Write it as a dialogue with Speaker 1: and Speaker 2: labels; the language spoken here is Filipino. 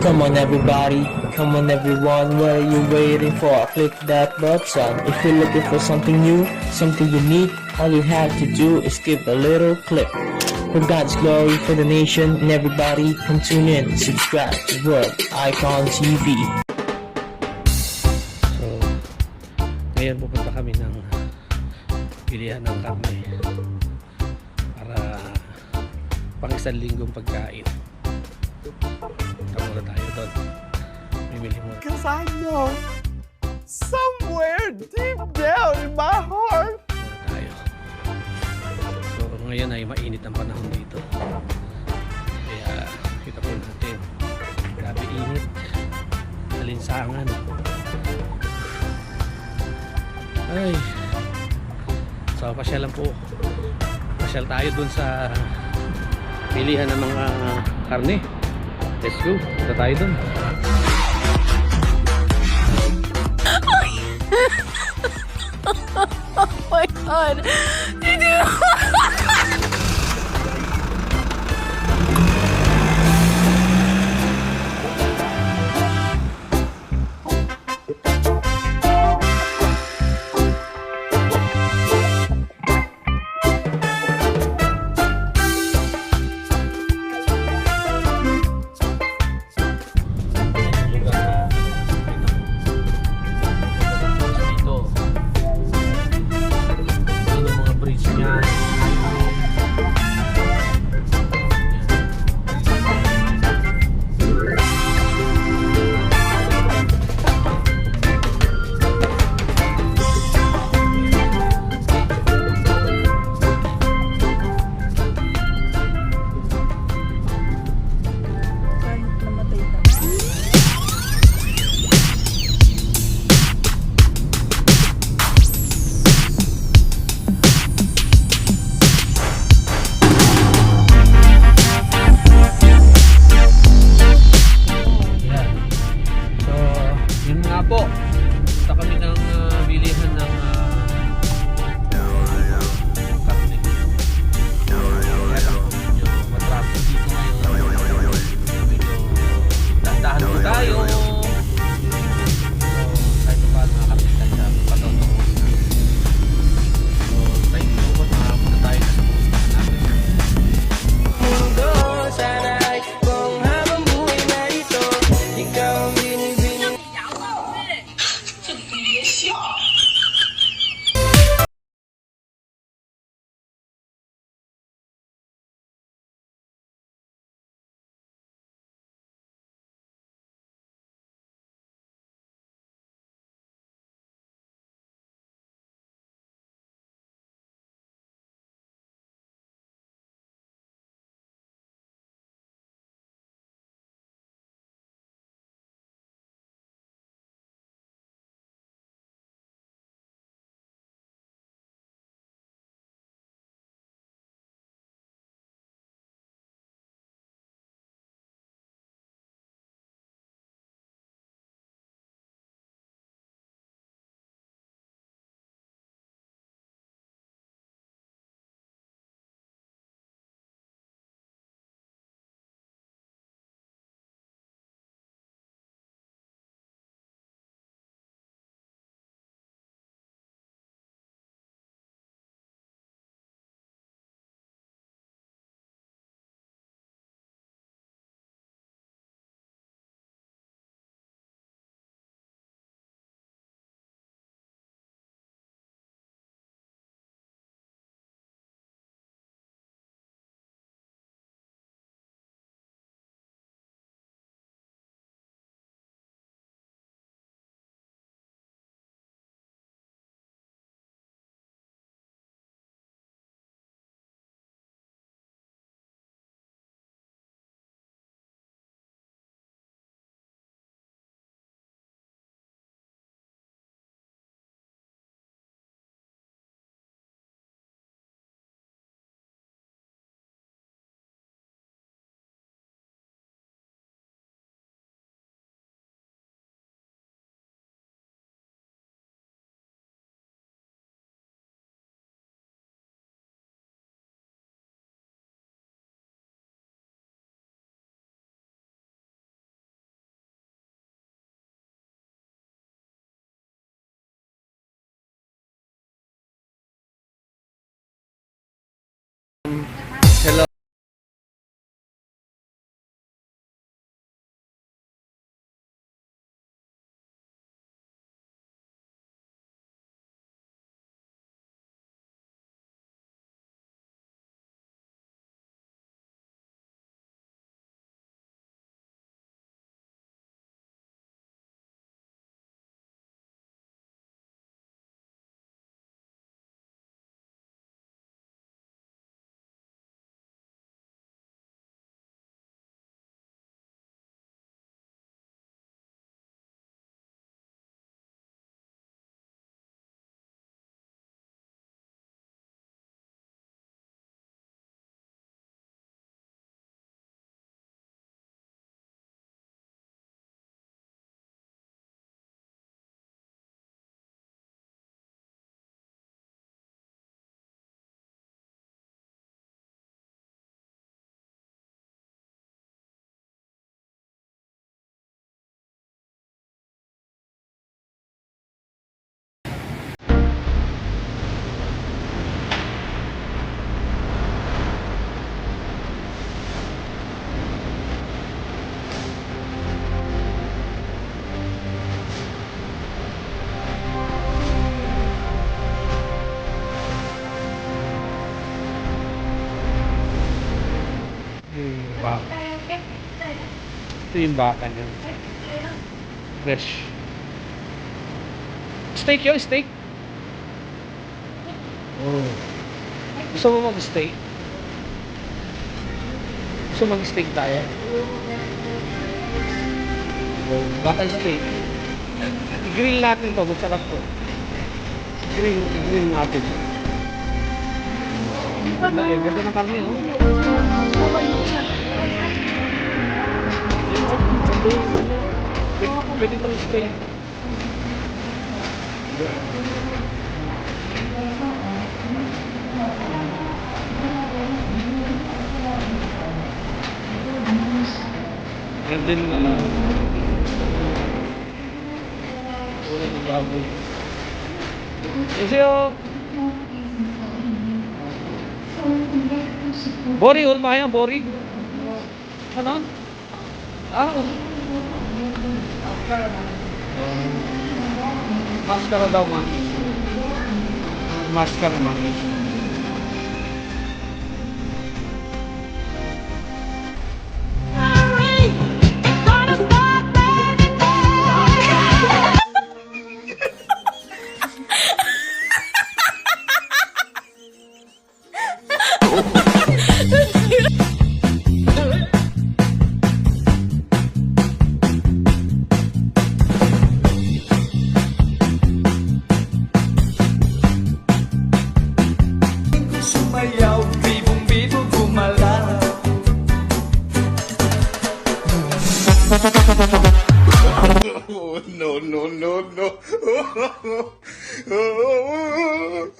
Speaker 1: Come on everybody, come on everyone, what are you waiting for? Click that button. If you're looking for something new, something unique, all you have to do is give a little click. For God's glory, for the nation, and everybody, come tune in, subscribe to World Icon TV.
Speaker 2: So, ngayon pupunta kami ng pilihan ng karne para pang isang linggong pagkain. Tama na tayo doon. Bibili mo.
Speaker 3: Because I know somewhere deep down in my heart.
Speaker 2: Muna tayo. So ngayon ay mainit ang panahon dito. Kaya kita po natin. Grabe init. Alinsangan. Ay. So pasyalan po. Pasyal tayo dun sa pilihan ng mga karne. Let's go. Punta tayo dun.
Speaker 4: Oh my god. Did you
Speaker 2: dito. Yun yung mga bridge niya. Hello. Baka. Ito yung baka niya. Fresh. Steak yun, steak. Oh. Gusto mo mag-steak? Gusto mag-steak tayo? Oh, baka steak. I-grill natin to, masarap to. I-grill natin. Ganda ng karne, oh. Pwede itong steak. And then, ulo ng baboy. Kasi yung Bori, ulma yan, Bori. Ano? Ah, maskara daw, man. Maskara, man.
Speaker 3: Sumayaw, bibong-bibo gumalaw. Oh, no, no, no, no. Oh,